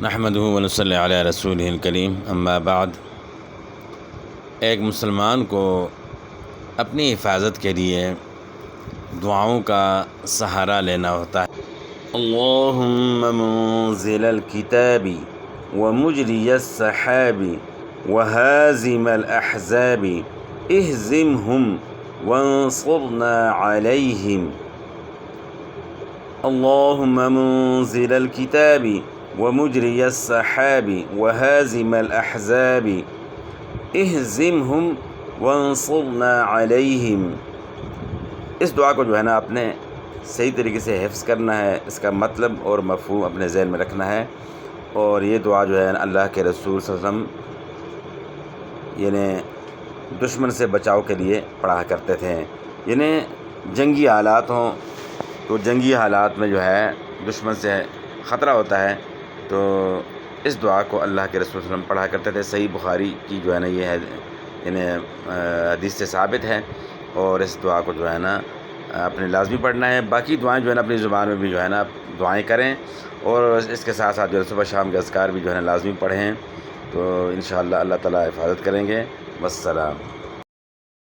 نحمدہ و نصلی علی رسولہ الکریم، اما بعد۔ ایک مسلمان کو اپنی حفاظت کے لیے دعاؤں کا سہارا لینا ہوتا ہے۔ اللہم منزل الکتاب ومجری السحاب وہازم الاحزاب اہزمہم وانصرنا علیہم۔ اللہم منزل الکتاب ومجری السحاب وہازم الاحزاب اہزمہم وانصرنا علیہم۔ اس دعا کو جو ہے نا آپ نے صحیح طریقے سے حفظ کرنا ہے، اس کا مطلب اور مفہوم اپنے ذہن میں رکھنا ہے۔ اور یہ دعا جو ہے اللہ کے رسول صلی اللہ علیہ وسلم یعنی دشمن سے بچاؤ کے لیے پڑھا کرتے تھے۔ یعنی جنگی حالات ہوں تو جنگی حالات میں جو ہے دشمن سے خطرہ ہوتا ہے تو اس دعا کو اللہ کے رسول صلی اللہ علیہ وسلم پڑھا کرتے تھے۔ صحیح بخاری کی جو ہے نا یہ ہے یعنی حدیث سے ثابت ہے، اور اس دعا کو جو ہے نا اپنے لازمی پڑھنا ہے۔ باقی دعائیں جو ہے نا اپنی زبان میں بھی جو ہے نا دعائیں کریں، اور اس کے ساتھ ساتھ جو ہے صبح شام کے اذکار بھی جو ہے نا لازمی پڑھیں، تو انشاءاللہ اللہ تعالیٰ حفاظت کریں گے۔ والسلام۔